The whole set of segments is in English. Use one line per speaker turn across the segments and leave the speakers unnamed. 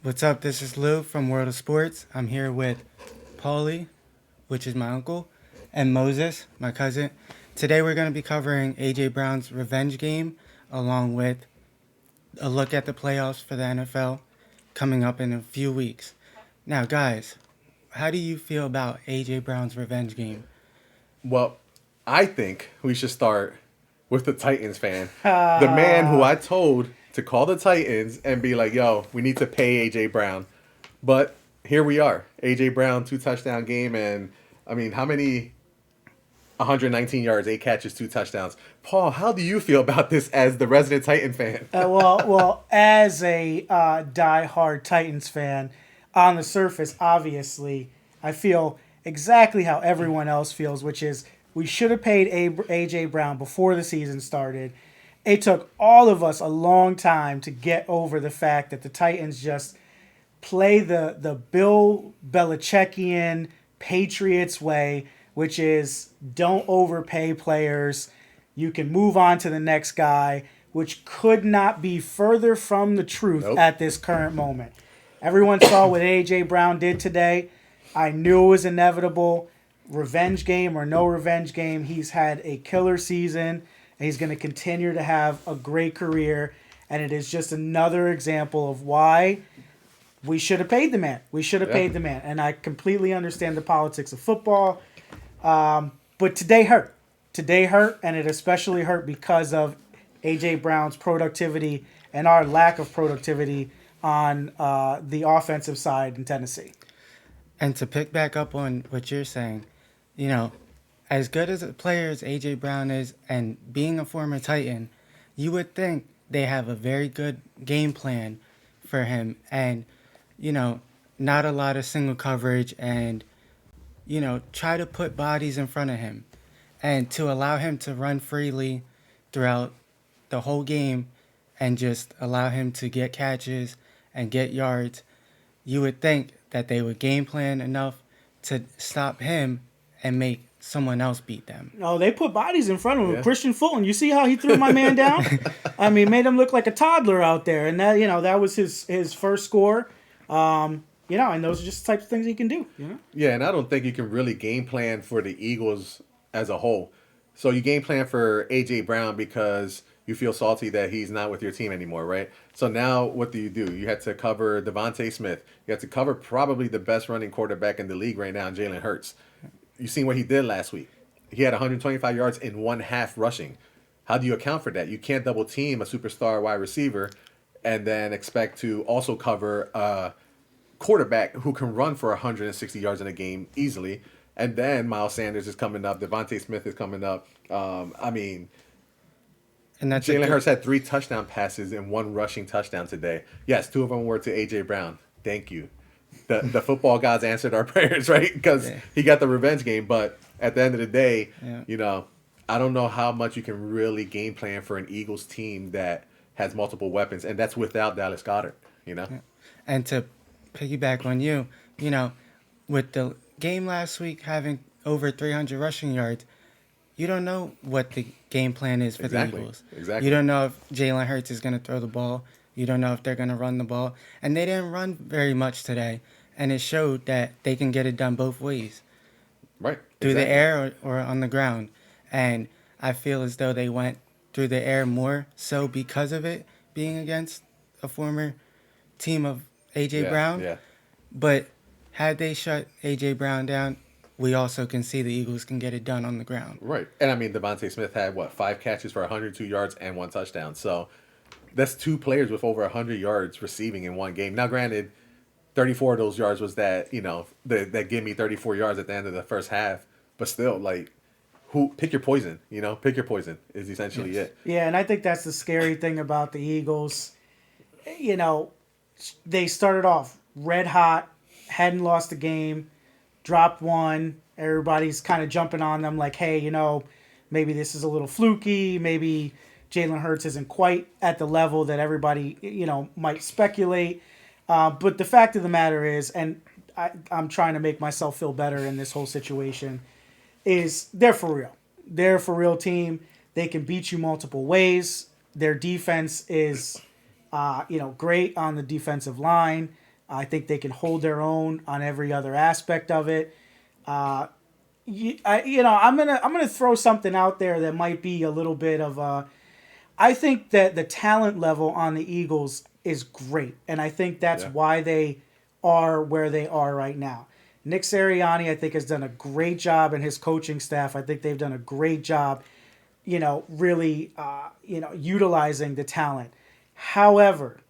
What's up? This is Lou from World of Sports. I'm here with Paulie, which is my uncle, and Moses, my cousin. Today we're going to be covering AJ Brown's revenge game along with a look at the playoffs for the NFL coming up in a few weeks. Now, guys, how do you feel about AJ Brown's revenge game?
Well, I think we should start with the Titans fan. The man who I told to call the Titans and be like, yo, we need to pay A.J. Brown. But here we are. A.J. Brown, 2 touchdown game. And, I mean, how many 119 yards, 8 catches, 2 touchdowns? Paul, how do you feel about this as the resident Titan fan?
As a die-hard Titans fan, on the surface, obviously, I feel exactly how everyone else feels, which is we should have paid A.J. Brown before the season started. It took all of us a long time to get over the fact that the Titans just play the Bill Belichickian Patriots way, which is don't overpay players. You can move on to the next guy, which could not be further from the truth
Nope.
at this current moment. Everyone saw what A.J. Brown did today. I knew it was inevitable. Revenge game or no revenge game, he's had a killer season, and he's going to continue to have a great career. And it is just another example of why we should have paid the man. We should have paid the man. And I completely understand the politics of football. But today hurt. Today hurt, and it especially hurt because of A.J. Brown's productivity and our lack of productivity on the offensive side in Tennessee.
And to pick back up on what you're saying, you know, as good as a player as AJ Brown is, and being a former Titan, you would think they have a very good game plan for him, and not a lot of single coverage, and try to put bodies in front of him, and to allow him to run freely throughout the whole game, and just allow him to get catches and get yards. You would think that they would game plan enough to stop him and make someone else beat them.
Oh, they put bodies in front of him.
Yeah.
Christian Fulton, you see how he threw my man down? I mean, made him look like a toddler out there, and that was his first score. And those are just the types of things he can do.
Yeah, and I don't think you can really game plan for the Eagles as a whole. So you game plan for A.J. Brown because you feel salty that he's not with your team anymore, right? So now what do? You had to cover Devontae Smith. You had to cover probably the best running quarterback in the league right now, Jalen Hurts. You seen what he did last week. He had 125 yards in one half rushing. How do you account for that? You can't double team a superstar wide receiver and then expect to also cover a quarterback who can run for 160 yards in a game easily. And then Miles Sanders is coming up. Devontae Smith is coming up.
And that's
Jalen Hurts had 3 touchdown passes and 1 rushing touchdown today. Yes, 2 of them were to A.J. Brown. Thank you. The football gods answered our prayers, right? Because he got the revenge game. But at the end of the day, I don't know how much you can really game plan for an Eagles team that has multiple weapons. And that's without Dallas Goedert,
Yeah. And to piggyback on you, with the game last week having over 300 rushing yards, you don't know what the game plan is for the Eagles.
Exactly.
You don't know if Jalen Hurts is going to throw the ball. You don't know if they're going to run the ball. And they didn't run very much today. And it showed that they can get it done both ways.
Right.
Through the air or on the ground. And I feel as though they went through the air more so because of it being against a former team of A.J. Brown.
Yeah.
But had they shut A.J. Brown down, we also can see the Eagles can get it done on the ground.
Right. And I mean, Devontae Smith had, 5 catches for 102 yards and 1 touchdown. So that's 2 players with over 100 yards receiving in one game. Now, granted, 34 of those yards was that, that gave me 34 yards at the end of the first half. But still, pick your poison, pick your poison is essentially it.
Yeah, and I think that's the scary thing about the Eagles. They started off red hot, hadn't lost a game, dropped one. Everybody's kind of jumping on them like, hey, maybe this is a little fluky. Maybe Jalen Hurts isn't quite at the level that everybody, might speculate. But the fact of the matter is, and I'm trying to make myself feel better in this whole situation, is they're for real. They're a for real team. They can beat you multiple ways. Their defense is, great on the defensive line. I think they can hold their own on every other aspect of it. I'm gonna throw something out there that might be a little bit of a. I think that the talent level on the Eagles is great, and I think that's
Yeah.
why they are where they are right now. Nick Sirianni, I think, has done a great job, and his coaching staff, I think they've done a great job. Really, utilizing the talent. However,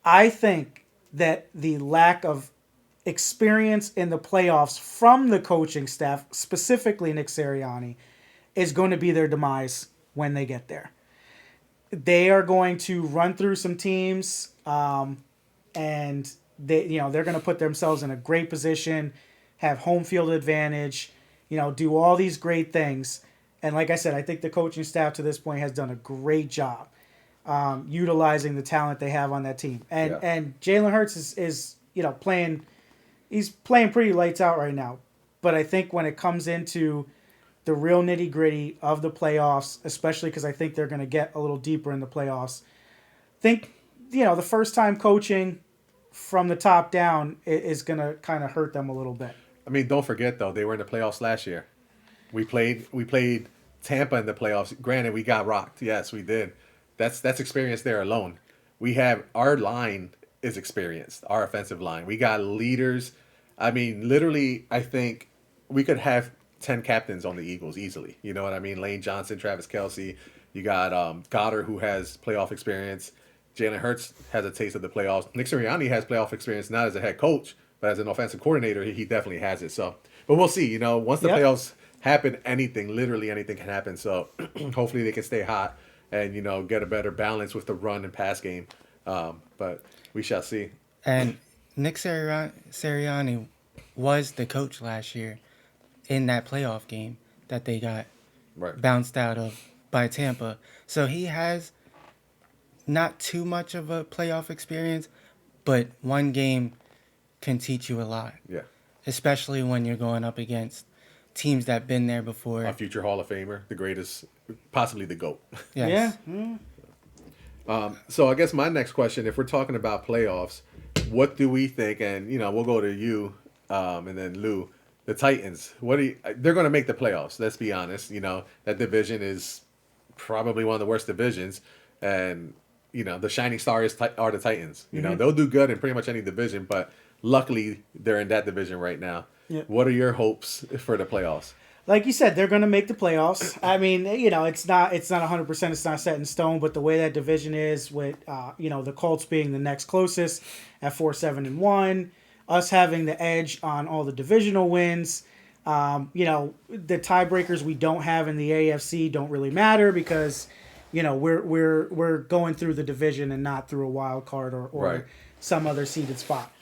I think that the lack of experience in the playoffs from the coaching staff, specifically Nick Sirianni, is going to be their demise when they get there. They are going to run through some teams, and they're going to put themselves in a great position, have home field advantage, do all these great things. And like I said, I think the coaching staff to this point has done a great job utilizing the talent they have on that team. And Jalen Hurts is playing. He's playing pretty lights out right now. But I think when it comes into the real nitty gritty of the playoffs, especially because I think they're going to get a little deeper in the playoffs, the first time coaching from the top down is going to kind of hurt them a little bit.
I mean, don't forget though, they were in the playoffs last year. We played Tampa in the playoffs. Granted, we got rocked. Yes, we did. That's experience there alone. We have our line is experienced. Our offensive line. We got leaders. I mean, literally, I think we could have 10 captains on the Eagles easily. You know what I mean? Lane Johnson, Travis Kelce. You got Goddard, who has playoff experience. Jalen Hurts has a taste of the playoffs. Nick Sirianni has playoff experience, not as a head coach, but as an offensive coordinator, he definitely has it. So, but we'll see. Once the playoffs happen, literally anything can happen. So, hopefully they can stay hot and get a better balance with the run and pass game. But we shall see.
And Nick Sirianni was the coach last year in that playoff game that they got bounced out of by Tampa. So he has not too much of a playoff experience, but one game can teach you a lot.
Yeah.
Especially when you're going up against teams that have been there before.
A future Hall of Famer, the greatest, possibly the GOAT.
Yes.
Yeah.
So I guess my next question, if we're talking about playoffs, what do we think? And we'll go to you, and then Lou. The Titans. They're going to make the playoffs. Let's be honest. That division is probably one of the worst divisions, and the shining star are the Titans. They'll do good in pretty much any division, but luckily they're in that division right now.
Yeah.
What are your hopes for the playoffs?
Like you said, they're going to make the playoffs. I mean, it's not 100%. It's not set in stone. But the way that division is, with the Colts being the next closest at 4-7-1, us having the edge on all the divisional wins, the tiebreakers we don't have in the AFC don't really matter because we're going through the division and not through a wild card or some other seeded spot.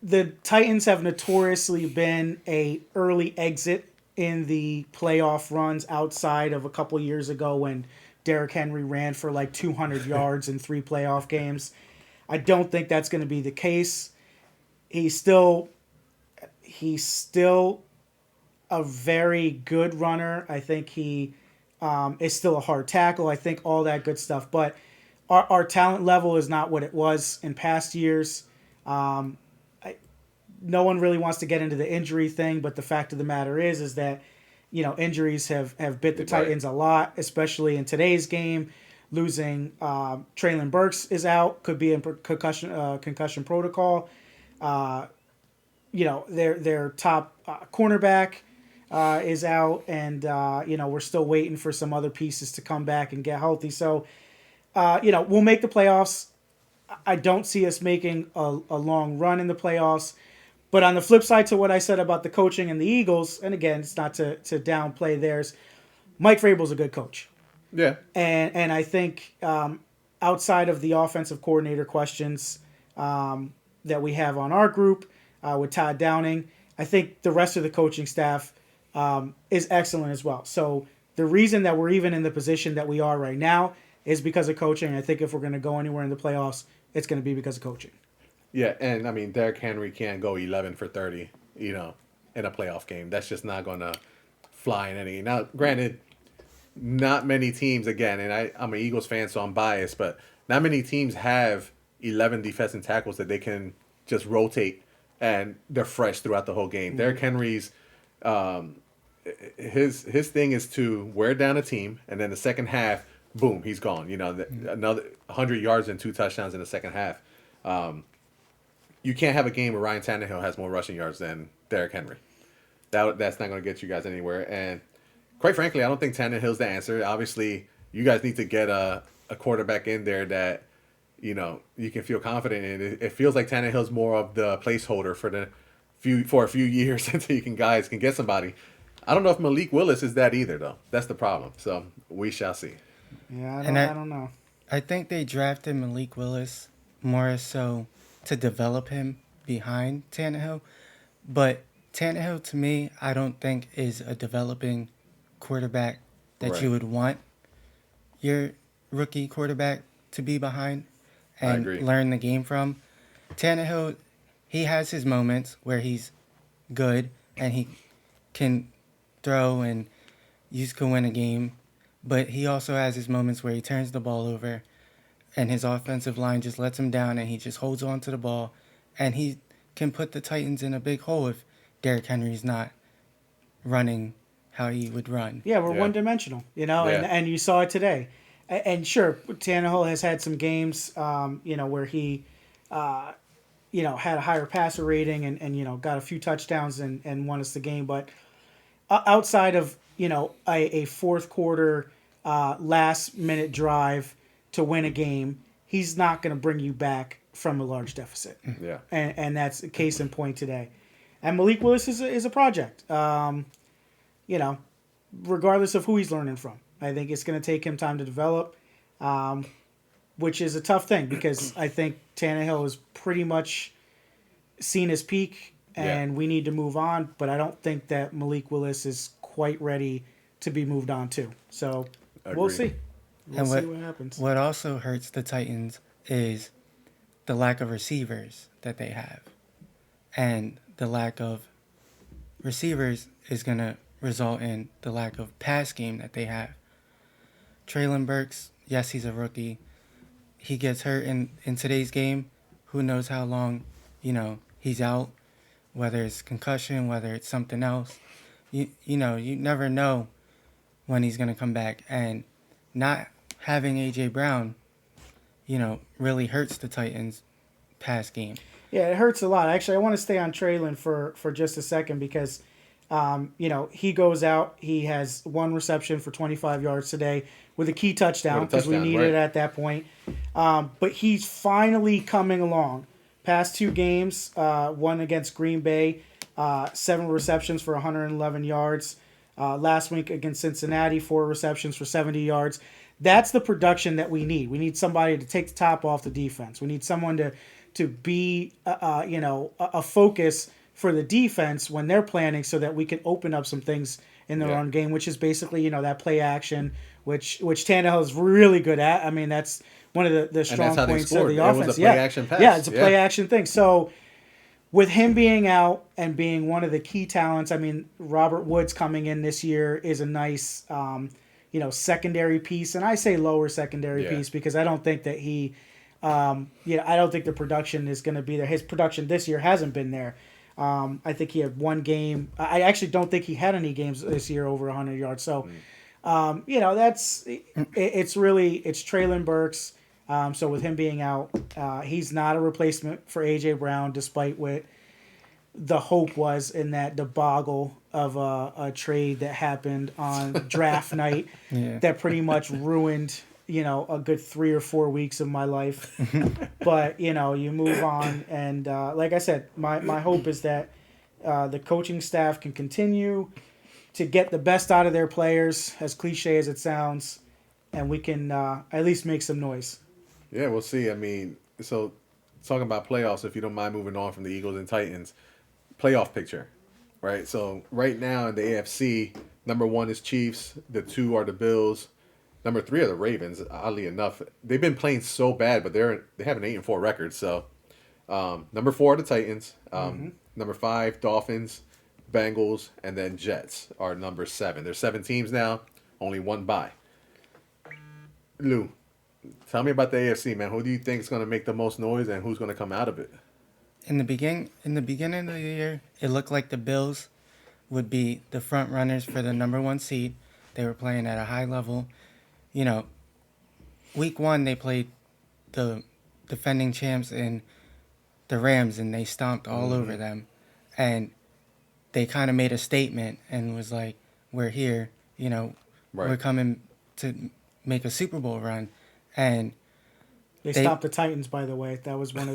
The Titans have notoriously been a early exit in the playoff runs outside of a couple years ago when Derrick Henry ran for like 200 yards in 3 playoff games. I don't think that's going to be the case. He's still a very good runner. I think he is still a hard tackle. I think all that good stuff. But our talent level is not what it was in past years. No one really wants to get into the injury thing, but the fact of the matter is that, injuries have bit the Titans a lot, especially in today's game. Losing Traylon Burks is out, could be in concussion protocol. Their top cornerback is out, and we're still waiting for some other pieces to come back and get healthy. So, we'll make the playoffs. I don't see us making a long run in the playoffs. But on the flip side to what I said about the coaching and the Eagles, and again, it's not to downplay theirs, Mike Vrabel's a good coach.
Yeah.
And I think outside of the offensive coordinator questions that we have on our group with Todd Downing, I think the rest of the coaching staff is excellent as well. So the reason that we're even in the position that we are right now is because of coaching. I think if we're going to go anywhere in the playoffs, it's going to be because of coaching.
Yeah, and I mean, Derrick Henry can't go 11 for 30, in a playoff game. That's just not going to fly in any. Now, granted, not many teams, again, and I'm an Eagles fan, so I'm biased, but not many teams have 11 defensive tackles that they can just rotate and they're fresh throughout the whole game. Derrick Henry's his thing is to wear down a team, and then the second half, boom, he's gone. Another 100 yards and 2 touchdowns in the second half. You can't have a game where Ryan Tannehill has more rushing yards than Derrick Henry. That's not going to get you guys anywhere. And quite frankly, I don't think Tannehill's the answer. Obviously, you guys need to get a quarterback in there that you can feel confident in. It feels like Tannehill's more of the placeholder for a few years until guys can get somebody. I don't know if Malik Willis is that either, though. That's the problem. So we shall see.
Yeah, I don't know.
I think they drafted Malik Willis more so to develop him behind Tannehill. But Tannehill, to me, I don't think is a developing quarterback that you would want your rookie quarterback to be behind and learn the game from. Tannehill, he has his moments where he's good and he can throw and you can win a game. But he also has his moments where he turns the ball over and his offensive line just lets him down and he just holds on to the ball. And he can put the Titans in a big hole if Derrick Henry's not running how he would run.
Yeah, we're one-dimensional, and you saw it today. And sure, Tannehill has had some games, where he, had a higher passer rating and got a few touchdowns and won us the game. But outside of, a fourth quarter last-minute drive to win a game, he's not going to bring you back from a large deficit.
Yeah.
And that's a case in point today. And Malik Willis is a project, regardless of who he's learning from. I think it's going to take him time to develop, which is a tough thing because I think Tannehill is pretty much seen his peak and we need to move on. But I don't think that Malik Willis is quite ready to be moved on to. So we'll see. We'll see what happens.
What also hurts the Titans is the lack of receivers that they have. And the lack of receivers is going to result in the lack of pass game that they have. Traylon Burks, yes, he's a rookie. He gets hurt in today's game. Who knows how long, he's out, whether it's concussion, whether it's something else. You never know when he's going to come back. And not having A.J. Brown, really hurts the Titans' pass game.
Yeah, it hurts a lot. Actually, I want to stay on Traylon for just a second because, he goes out. He has one reception for 25 yards today with a key touchdown because we needed it at that point. But he's finally coming along. Past 2 games, one against Green Bay, 7 receptions for 111 yards. Last week against Cincinnati, 4 receptions for 70 yards. That's the production that we need. We need somebody to take the top off the defense. We need someone to be, a focus for the defense when they're planning so that we can open up some things in the run game, which is basically, that play action, which Tannehill is really good at. I mean, that's one of the strong points of the offense.
It was a play action pass.
Yeah, it's a play action thing. So with him being out and being one of the key talents, I mean, Robert Woods coming in this year is a nice, secondary piece. And I say lower secondary piece because I don't think that he I don't think the production is going to be there. His production this year hasn't been there. I think he had one game. I actually don't think he had any games this year over 100 yards. So, it's Traylon Burks. So with him being out, he's not a replacement for A.J. Brown, despite what the hope was in that debacle of a trade that happened on draft night that pretty much ruined a good 3 or 4 weeks of my life. But, you move on. And like I said, my hope is that the coaching staff can continue to get the best out of their players, as cliche as it sounds, and we can at least make some noise.
Yeah, we'll see. I mean, so talking about playoffs, if you don't mind moving on from the Eagles and Titans, playoff picture, right? So right now in the AFC, number 1 is Chiefs. The 2 are the Bills. Number 3 are the Ravens. Oddly enough, they've been playing so bad, but they have an 8-4 record. So, number 4 are the Titans. Number 5, Dolphins, Bengals, and then Jets are number 7. There's 7 teams now, only 1 bye. Lou, Tell me about the AFC, man. Who do you think is going to make the most noise, and who's going to come out of it?
In the beginning of the year, it looked like the Bills would be the front runners for the number one seed. They were playing at a high level. You know, week one they played the defending champs in the Rams, and they stomped all over them. And they kind of made a statement and was like, "We're here. We're
Right.
coming to make a Super Bowl run." And
They
they
stopped the Titans, by the way. That was one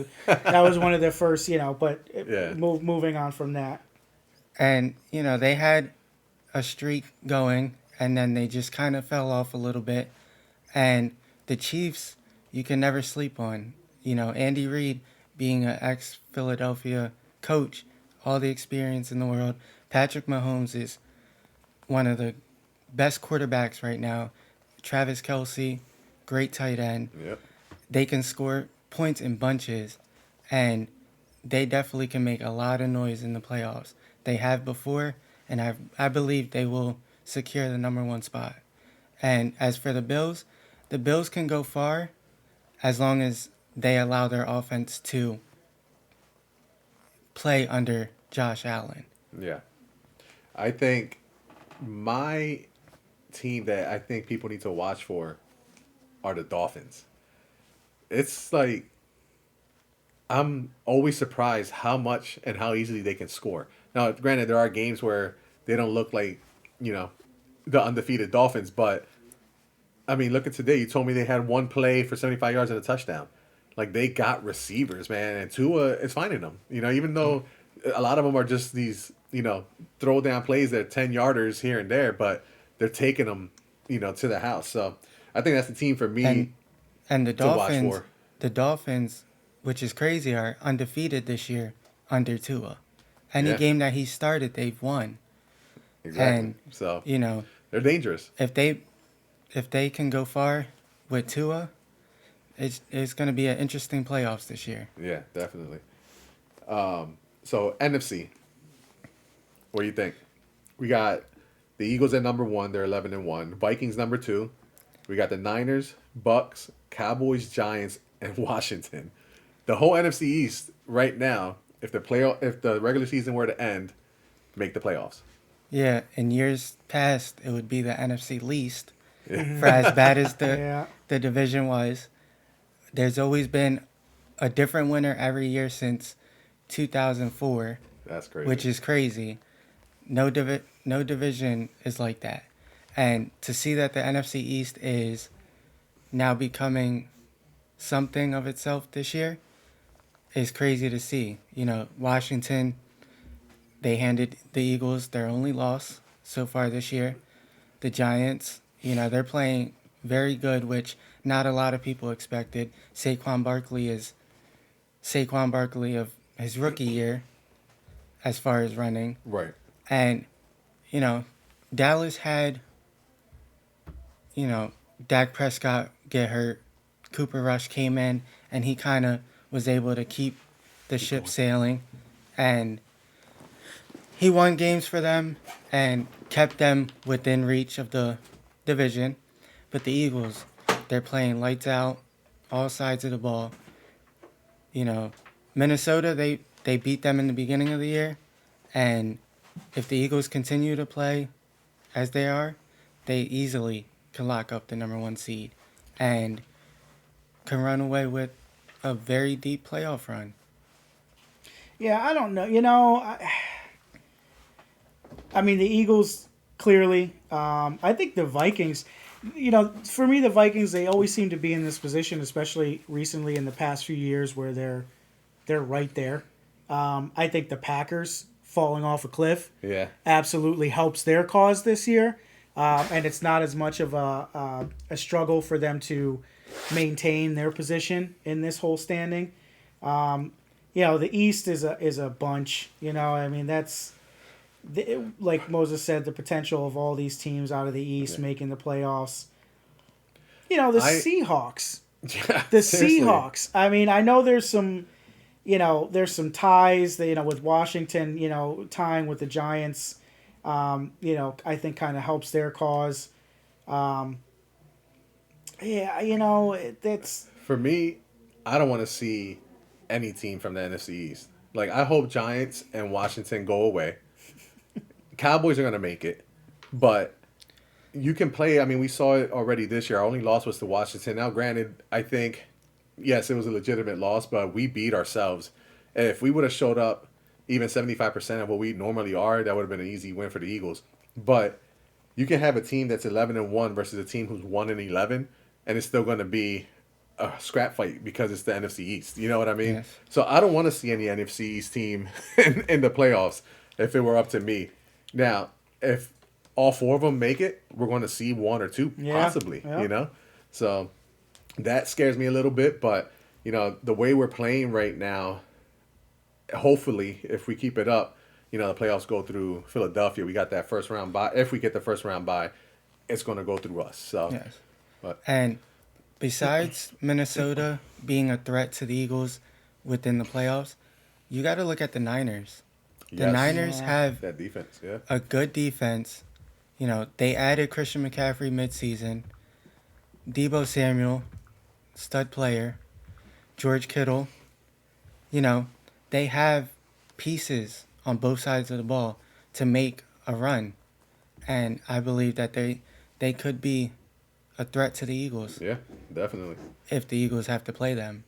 of their first, But
Yeah.
moving on from that,
they had a streak going, and then they just kind of fell off a little bit. And the Chiefs, you can never sleep on. Andy Reid being an ex Philadelphia coach, all the experience in the world. Patrick Mahomes is one of the best quarterbacks right now. Travis Kelsey, great tight end.
Yep.
They can score points in bunches, and they definitely can make a lot of noise in the playoffs. They have before, and I believe they will secure the number one spot. And as for the Bills can go far as long as they allow their offense to play under Josh Allen.
Yeah. I think my team that I think people need to watch for are the Dolphins. It's like I'm always surprised how much and how easily they can score. Now, granted, there are games where they don't look like, you know, the undefeated Dolphins, but I mean, look at today. You told me they had one play for 75 yards and a touchdown. Like, they got receivers, man, and Tua is finding them. Even though a lot of them are just these, throw down plays that are 10 yarders here and there, but they're taking them, to the house. So I think that's the team for me
And the
to watch
Dolphins,
for.
the Dolphins, which is crazy, are undefeated this year under Tua. Any
Yeah.
game that he started, they've won.
Exactly.
And
So
you
they're dangerous.
if they can go far with Tua, it's going to be an interesting playoffs this year.
Yeah, definitely. So NFC, what do you think? We got the Eagles at number one. They're 11-1. Vikings number two. We got the Niners, Bucks, Cowboys, Giants, and Washington. The whole NFC East right now, if the regular season were to end, make the playoffs.
Yeah, in years past, it would be the NFC least. For as bad as
yeah.
the division was, there's always been a different winner every year since 2004,
That's crazy.
which is crazy. No division is like that. And to see that the NFC East is now becoming something of itself this year is crazy to see. Washington, they handed the Eagles their only loss so far this year. The Giants, they're playing very good, which not a lot of people expected. Saquon Barkley is Saquon Barkley of his rookie year as far as running.
Right.
And, Dallas had, Dak Prescott get hurt. Cooper Rush came in, and he kind of was able to keep the ship sailing. And he won games for them and kept them within reach of the division. But the Eagles, they're playing lights out, all sides of the ball. Minnesota, they beat them in the beginning of the year. And if the Eagles continue to play as they are, they easily can lock up the number one seed and can run away with a very deep playoff run.
Yeah, I don't know. I mean, the Eagles clearly. I think the Vikings. For me, the Vikings, they always seem to be in this position, especially recently in the past few years, where they're right there. I think the Packers falling off a cliff absolutely helps their cause this year, and it's not as much of a struggle for them to maintain their position in this whole standing. The East is a bunch. I mean, that's like Moses said, the potential of all these teams out of the East making the playoffs. Seahawks.
Yeah,
The
seriously.
Seahawks. I mean, I know there's some ties, with Washington, tying with the Giants, I think kind of helps their cause. Yeah, that's
For me, I don't want to see any team from the NFC East. Like, I hope Giants and Washington go away. Cowboys are going to make it, but you can play. I mean, we saw it already this year. Our only loss was to Washington. Now, granted, I think, yes, it was a legitimate loss, but we beat ourselves. And if we would have showed up even 75% of what we normally are, that would have been an easy win for the Eagles. But you can have a team that's 11-1 versus a team who's 1-11, and it's still going to be a scrap fight because it's the NFC East. You know what I mean?
Yes.
So I don't want to see any NFC East team in the playoffs if it were up to me. Now, if all four of them make it, we're going to see one or two possibly.
Yeah.
You know, so that scares me a little bit. But the way we're playing right now, hopefully, if we keep it up, the playoffs go through Philadelphia. We got that first round bye. If we get the first round bye, it's going to go through us. So,
Yes.
but
And besides Minnesota being a threat to the Eagles within the playoffs, you got to look at the Niners. The
yes,
Niners have
that defense, yeah,
a good defense. They added Christian McCaffrey midseason. Debo Samuel, stud player. George Kittle. They have pieces on both sides of the ball to make a run. And I believe that they could be a threat to the Eagles
yeah, definitely.
if the Eagles have to play them.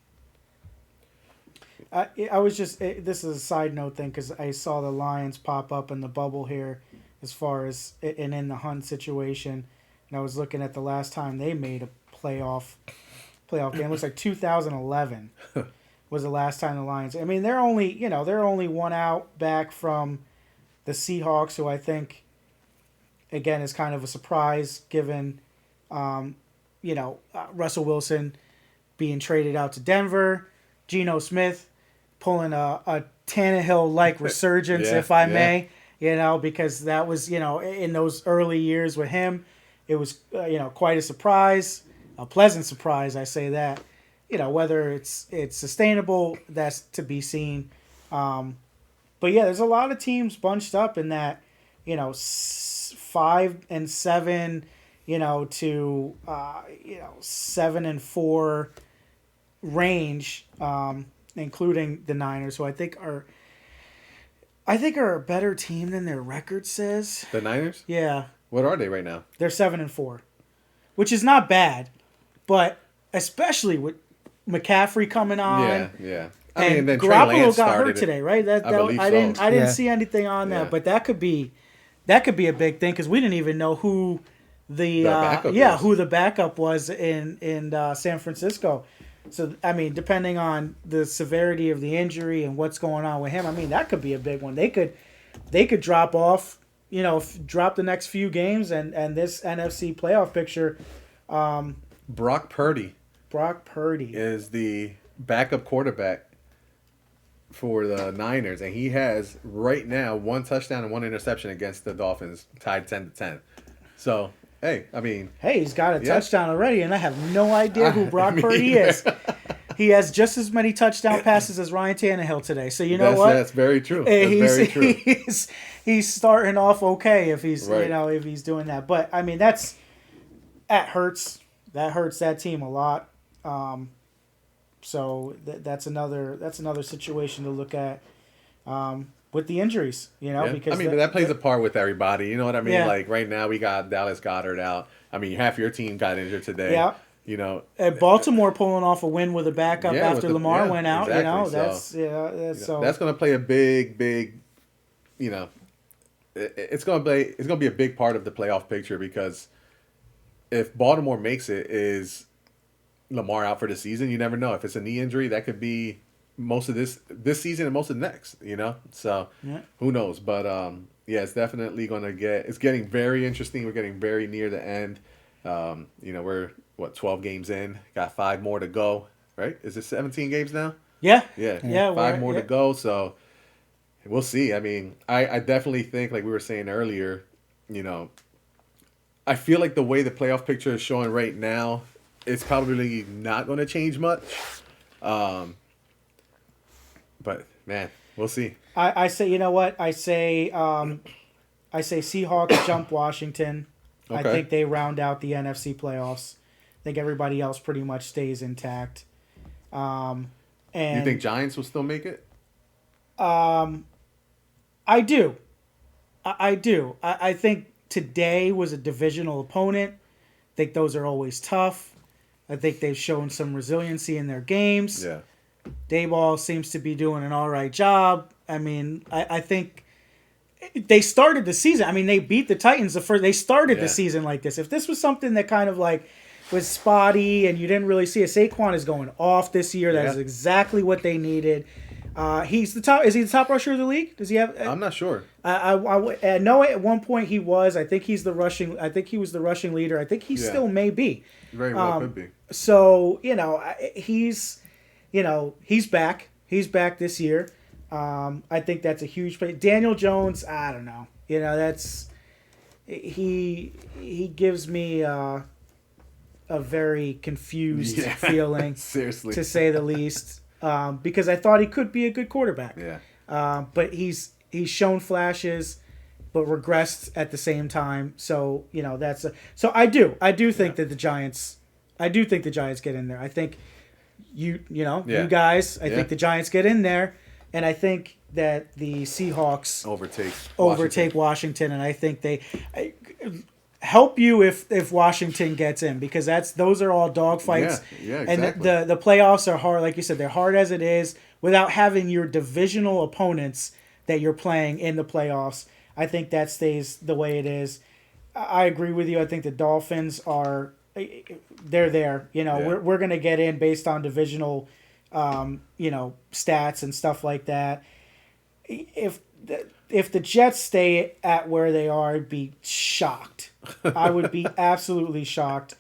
I was just this is a side note thing because I saw the Lions pop up in the bubble here, as far as and in the Hunt situation, and I was looking at the last time they made a playoff game. It looks like 2011 was the last time the Lions. I mean, they're only one out back from the Seahawks, who I think again is kind of a surprise given, Russell Wilson being traded out to Denver, Geno Smith pulling a Tannehill-like resurgence,
Yeah,
if I
yeah.
may, because that was, in those early years with him, it was, quite a surprise, a pleasant surprise, I say that. Whether it's sustainable, that's to be seen. But yeah, there's a lot of teams bunched up in that, 5 and 7, to 7 and 4 range, including the Niners, who I think are a better team than their record says.
The Niners,
Yeah,
what are they right now?
they're 7 and 4, which is not bad, but especially with McCaffrey coming on.
Yeah, yeah.
And
then Trey
Garoppolo
Lance
got
started
hurt
it.
today, right?
I believe
I
so.
didn't
Yeah.
see anything on
Yeah.
that, but that could be a big thing because we didn't even know who the
backup was.
who the backup was in San Francisco. So I mean, depending on the severity of the injury and what's going on with him, I mean that could be a big one. They could drop off, drop the next few games, and this NFC playoff picture.
Brock Purdy
Brock Purdy.
is the backup quarterback for the Niners, and he has right now 1 touchdown and 1 interception against the Dolphins, tied 10-10. So, hey, I mean,
Hey, he's got a
Yeah.
touchdown already, and I have no idea who Brock
me
Purdy
either.
is. He has just as many touchdown passes as Ryan Tannehill today. So you know
that's
what?
very true.
Hey,
That's very true.
he's starting off okay if he's
Right.
if he's doing that. But I mean that hurts. That hurts that team a lot. So that's another situation to look at with the injuries.
Yeah.
Because
I mean, that plays a part with everybody. You know what I mean?
Yeah.
Like right now, we got Dallas Goddard out. I mean, half your team got injured today.
Yeah. Baltimore pulling off a win with a backup
Yeah, with
after
the-
Lamar
yeah,
went out.
exactly.
That's so
that's going to play a big. It's going to be a big part of the playoff picture because if Baltimore makes it, is Lamar out for the season? You never know. If it's a knee injury, that could be most of this season and most of next. So
Yeah.
who knows? But it's definitely going to it's getting very interesting. We're getting very near the end. We're 12 games in, got 5 more to go, right? Is it 17 games now?
yeah.
Yeah,
Yeah,
5
we're-
more
yeah.
to go. So we'll see. I mean, I definitely think, like we were saying earlier, I feel like the way the playoff picture is showing right now, it's probably not going to change much. But man, we'll see.
I say, you know what? I say Seahawks jump Washington. I
Okay.
think they round out the NFC playoffs. think everybody else pretty much stays intact. And
You think Giants will still make it?
I do. I do. I think today was a divisional opponent. I think those are always tough. I think they've shown some resiliency in their games.
Yeah.
Dayball seems to be doing an all right job. I mean, I think they started the season. I mean, they beat the Titans They started the season like this. If this was something that kind of like was spotty and you didn't really see it, Saquon is going off this year. That is exactly what they needed. He's the top. Is he the top rusher of the league? Does he have?
I'm not sure.
I know at one point he was. I think he's the rushing. I think he was the rushing leader. I think he still may be.
Very well could be.
So he's back. He's back this year. I think that's a huge play. Daniel Jones. I don't know. That's he gives me a very confused feeling.
Seriously,
to say the least. Because I thought he could be a good quarterback.
Yeah.
But he's shown flashes, but regressed at the same time. So so I do think that the Giants. I do think the Giants get in there. I think you guys. I think the Giants get in there, and I think that the Seahawks overtake Washington, and I think they help you if Washington gets in, because those are all dogfights.
Yeah, exactly.
And the playoffs are hard, like you said, they're hard as it is without having your divisional opponents that you're playing in the playoffs. I think that stays the way it is. I agree with you. I think the Dolphins they're there. We're going to get in based on divisional stats and stuff like that. If the Jets stay at where they are, I'd be shocked. I would be absolutely shocked.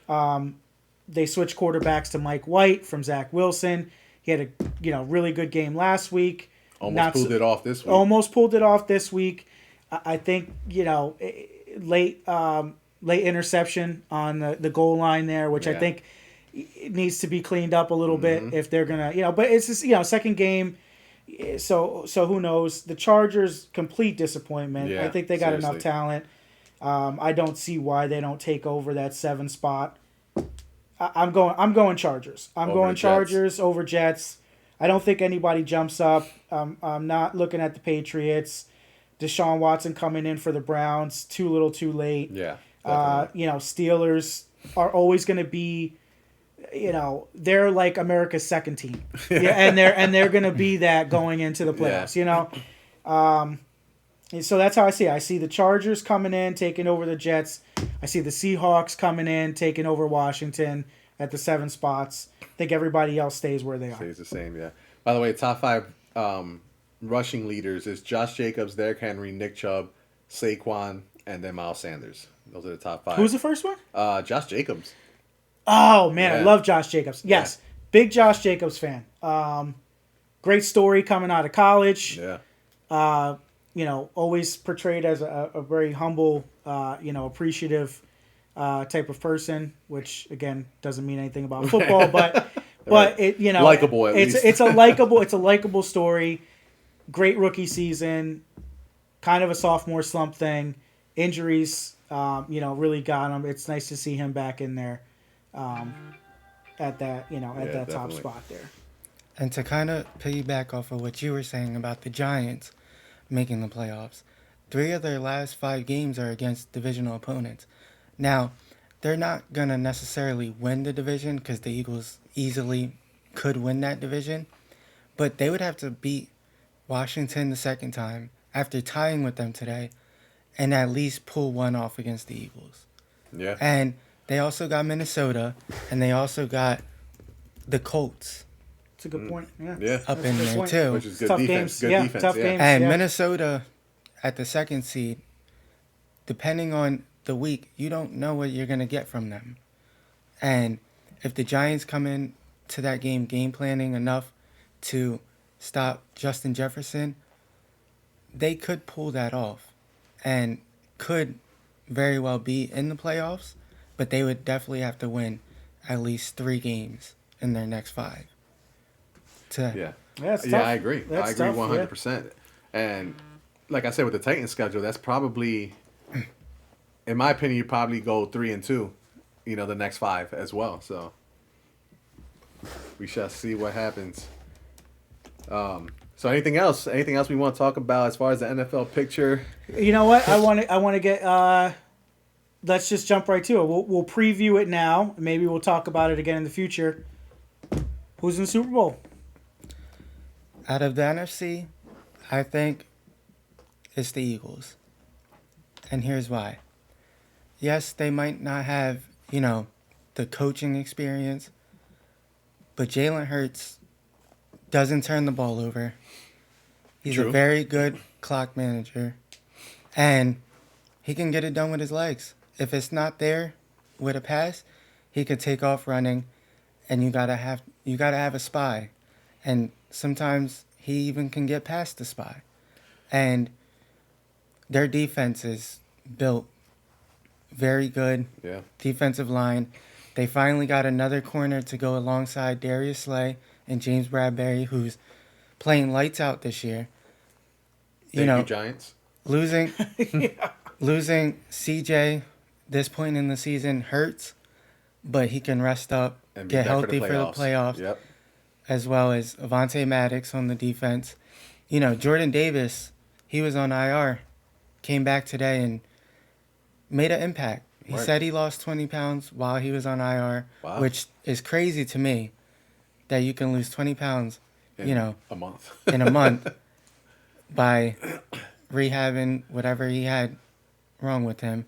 They switched quarterbacks to Mike White from Zach Wilson. He had a really good game last week.
Almost pulled it off this week. I think late interception on the goal line there, which I think it needs to be cleaned up a little bit if they're gonna But it's just second game. So who knows? The Chargers, complete disappointment. I think they got enough talent. I don't see why they don't take over that 7 spot. I'm going Chargers. I'm going Chargers over Jets. I don't think anybody jumps up. I'm not looking at the Patriots. Deshaun Watson coming in for the Browns. Too little, too late. Yeah.
Steelers are always going to be. They're like America's second team, and they're going to be that going into the playoffs. So that's how I see it. I see the Chargers coming in, taking over the Jets. I see the Seahawks coming in, taking over Washington at the 7 spots. I think everybody else stays where they are.
Stays the same, yeah. By the way, top 5 rushing leaders is Josh Jacobs, Derrick Henry, Nick Chubb, Saquon, and then Miles Sanders. Those are the top 5.
Who's the first one?
Josh Jacobs.
Oh, man, I love Josh Jacobs. Yes, big Josh Jacobs fan. Great story coming out of college.
Yeah.
Always portrayed as a very humble, appreciative type of person, which again doesn't mean anything about football, but it
likable at least.
It's a likable story. Great rookie season, kind of a sophomore slump thing. Injuries, really got him. It's nice to see him back in there, at that top spot there.
And to kind of piggyback off of what you were saying about the Giants making the playoffs, 3 of their last 5 games are against divisional opponents. Now, they're not going to necessarily win the division because the Eagles easily could win that division, but they would have to beat Washington the second time after tying with them today and at least pull one off against the Eagles.
Yeah.
And they also got Minnesota, and they also got the Colts.
It's a good point.
Up in there too.
Which is good
tough
defense.
games.
Good defense.
Tough games.
And Minnesota at the 2nd seed, depending on the week, you don't know what you're going to get from them. And if the Giants come in to that game planning enough to stop Justin Jefferson, they could pull that off and could very well be in the playoffs, but they would definitely have to win at least 3 games in their next 5.
Yeah,
that's tough.
I agree. I agree 100%. And like I said, with the Titans schedule, that's probably, in my opinion, you probably go 3-2. the next 5 as well. So we shall see what happens. So anything else? Anything else we want to talk about as far as the NFL picture?
You know what? I want to get. Let's just jump right to it. We'll preview it now. Maybe we'll talk about it again in the future. Who's in the Super Bowl?
Out of the NFC, I think it's the Eagles. And here's why. Yes, they might not have, the coaching experience, but Jalen Hurts doesn't turn the ball over. He's
True.
a very good clock manager, and he can get it done with his legs. If it's not there with a pass, he could take off running, and you gotta have a spy, and sometimes he even can get past the spy, and their defense is built very good.
Yeah.
Defensive line. They finally got another corner to go alongside Darius Slay and James Bradbury, who's playing lights out this year.
Thank you, Giants.
Losing CJ this point in the season hurts, but he can rest up,
And be
get
back
healthy for the playoffs,
Yep.
as well as Avonte Maddox on the defense. Jordan Davis, he was on IR, came back today and made an impact. He
Right.
said he lost 20 pounds while he was on IR,
Wow.
which is crazy to me that you can lose 20 pounds,
In a month.
in a month by rehabbing whatever he had wrong with him,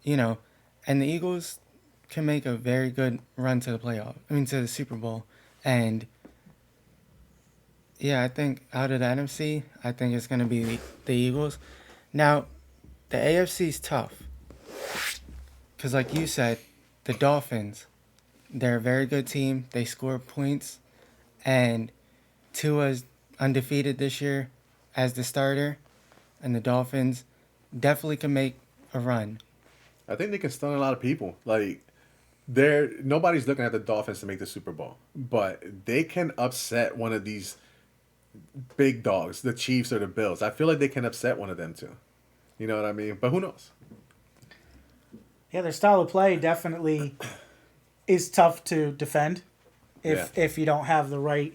and the Eagles can make a very good run to to the Super Bowl. And yeah, I think out of the NFC, I think it's going to be the Eagles. Now, the AFC's tough. Because like you said, the Dolphins, they're a very good team. They score points. And Tua's undefeated this year as the starter. And the Dolphins definitely can make a run.
I think they can stun a lot of people. Nobody's looking at the Dolphins to make the Super Bowl, but they can upset one of these big dogs, the Chiefs or the Bills. I feel like they can upset one of them too. You know what I mean? But who knows?
Yeah, their style of play definitely is tough to defend if you don't have the right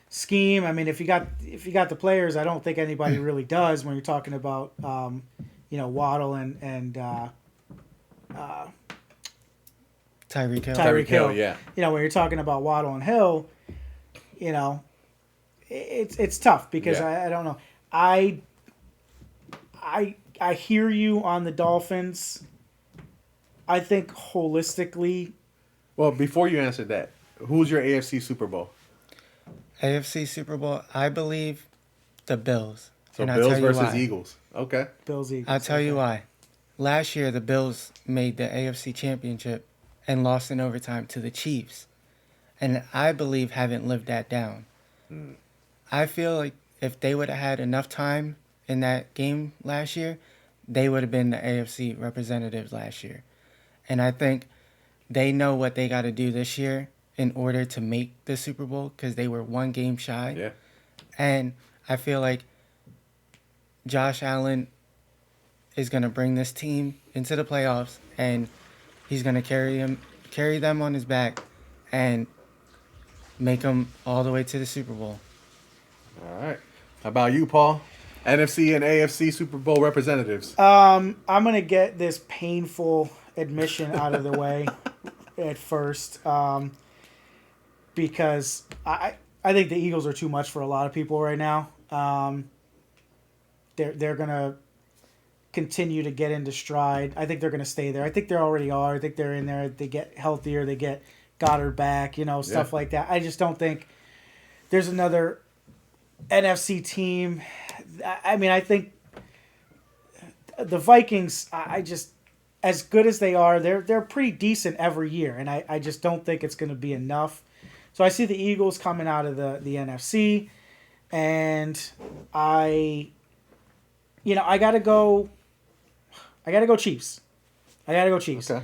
scheme. I mean, if you got the players, I don't think anybody really does when you're talking about Waddle and
Tyreek Hill.
Tyreek Hill.
Yeah.
When you're talking about Waddle and Hill, it's tough because
Yeah.
I don't know. I hear you on the Dolphins. I think holistically,
Well, before you answer that, who's your AFC Super Bowl?
AFC Super Bowl, I believe the Bills.
So
And I'll
Bills
tell you
versus
why.
Eagles. Okay.
Bills Eagles.
I'll tell you why. Last year, the Bills made the AFC Championship and lost in overtime to the Chiefs. And I believe haven't lived that down. I feel like if they would have had enough time in that game last year, they would have been the AFC representatives last year. And I think they know what they got to do this year in order to make the Super Bowl because they were one game shy.
Yeah.
And I feel like Josh Allen is going to bring this team into the playoffs, and he's going to carry them on his back and make them all the way to the Super Bowl.
All right. How about you, Paul? NFC and AFC Super Bowl representatives.
I'm gonna get this painful admission out of the way at first, because I think the Eagles are too much for a lot of people right now. They're gonna continue to get into stride. I think they're gonna stay there. I think they already are. I think they're in there. They get healthier. They get Goddard back. Stuff like that. I just don't think there's another NFC team. I mean, I think the Vikings, I just, as good as they are, they're pretty decent every year, and I just don't think it's going to be enough. So I see the Eagles coming out of the NFC, and I gotta go Chiefs. I gotta go Chiefs.
Okay.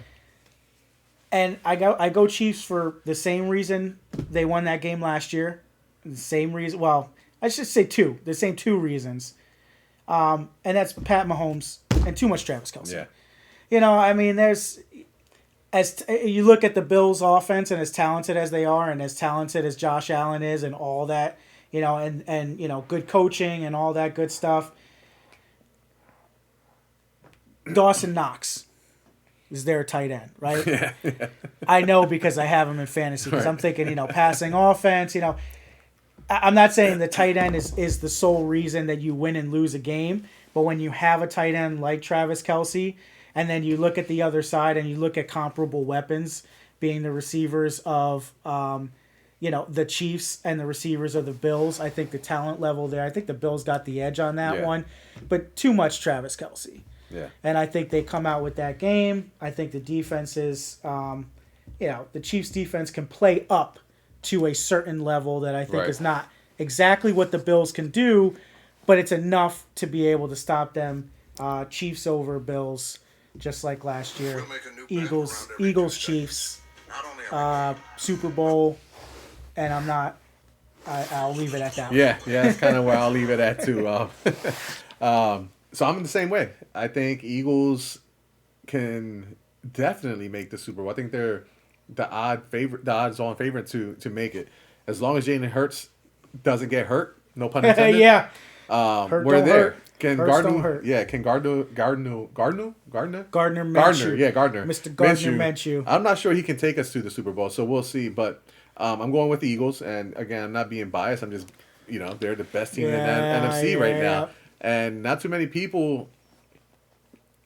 And I go Chiefs for the same reason they won that game last year. The same reason. Well, I should say two. The same two reasons. And that's Pat Mahomes and too much Travis Kelce.
Yeah.
I mean, you look at the Bills' offense, and as talented as they are, and as talented as Josh Allen is, and all that, and good coaching and all that good stuff. Dawson Knox is their tight end, right?
Yeah.
I know because I have him in fantasy because I'm thinking, passing offense, I'm not saying the tight end is the sole reason that you win and lose a game, but when you have a tight end like Travis Kelce, and then you look at the other side and you look at comparable weapons being the receivers of, the Chiefs and the receivers of the Bills, I think the talent level there, I think the Bills got the edge on that one, but too much Travis Kelce.
Yeah.
And I think they come out with that game. I think the defense is, the Chiefs defense can play up to a certain level that I think is not exactly what the Bills can do, but it's enough to be able to stop them. Chiefs over Bills, just like last year. Eagles, Chiefs, Super Bowl, and I'll leave it at that.
Yeah, that's kind of where I'll leave it at too. So I'm in the same way. I think Eagles can definitely make the Super Bowl. I think they're the odds-on favorite to make it. As long as Jalen Hurts doesn't get hurt, no pun intended.
Yeah.
We're there.
Hurt.
Can
Hurts don't
Gardner?
hurt.
Yeah, can Gardner
Minshew.
Yeah, Gardner.
Mr. Gardner Minshew.
I'm not sure he can take us to the Super Bowl, so we'll see. But I'm going with the Eagles, and again, I'm not being biased. I'm just, they're the best team in the NFC right now, and not too many people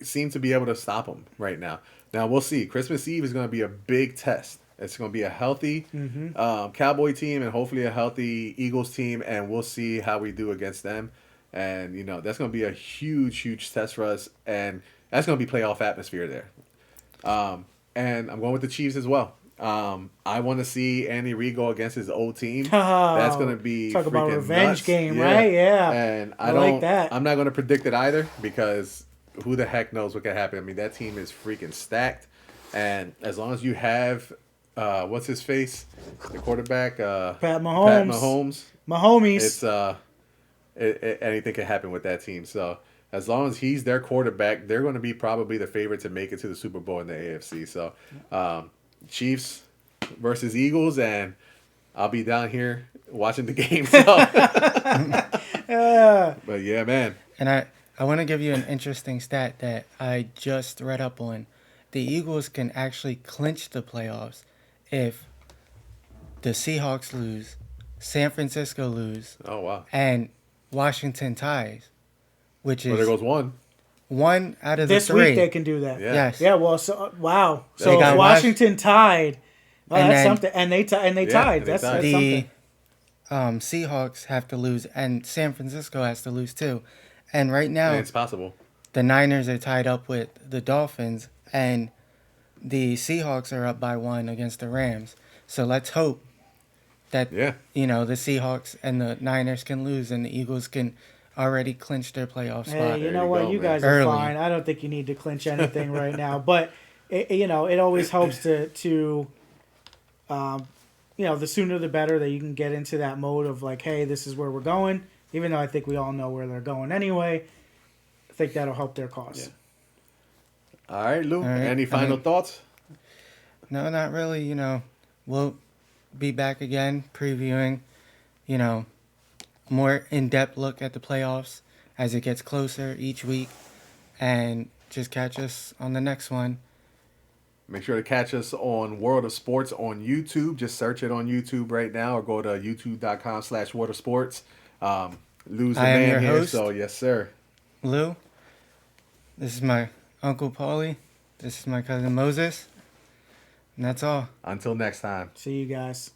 seem to be able to stop them right now. Now we'll see. Christmas Eve is going to be a big test. It's going to be a healthy Cowboy team and hopefully a healthy Eagles team, and we'll see how we do against them. And, that's going to be a huge, huge test for us, and that's going to be playoff atmosphere there. And I'm going with the Chiefs as well. I want to see Andy Reid go against his old team. That's going to be
talk about
freaking
revenge
nuts.
game, right? Yeah.
And
I like that.
I'm not going to predict it either because who the heck knows what could happen. I mean, that team is freaking stacked. And as long as you have, what's his face? The quarterback?
Pat Mahomes.
Mahomes. It's, anything can happen with that team. So as long as he's their quarterback, they're going to be probably the favorite to make it to the Super Bowl in the AFC. So Chiefs versus Eagles, and I'll be down here watching the game. So. But yeah, man.
And I want to give you an interesting stat that I just read up on. The Eagles can actually clinch the playoffs if the Seahawks lose, San Francisco lose, and Washington ties, which is
there goes one.
One out of the
this
three.
week they can do that.
Yeah.
Yes.
Yeah. Well, so wow. So
They got
Washington tied. Well,
And
that's
then-
something. And they tied.
and they
That's
tied.
The
something.
Seahawks have to lose, and San Francisco has to lose too. And right now,
And it's possible.
the Niners are tied up with the Dolphins, and the Seahawks are up by 1 against the Rams. So let's hope that the Seahawks and the Niners can lose, and the Eagles can already clinch their playoff spot.
Hey, you know what? You guys are fine. I don't think you need to clinch anything right now. But it always helps to the sooner the better that you can get into that mode of like, hey, this is where we're going. Even though I think we all know where they're going anyway, I think that'll help their cause.
Yeah. All right, Lou.
All right.
Any final thoughts?
No, not really. We'll be back again previewing, more in-depth look at the playoffs as it gets closer each week. And just catch us on the next one.
Make sure to catch us on World of Sports on YouTube. Just search it on YouTube right now or go to youtube.com/World of Sports. Lou's the
I am
man
your
here,
host.
so yes, sir.
Lou, this is my Uncle Paulie. This is my cousin Moses. And that's all.
Until next time.
See you guys.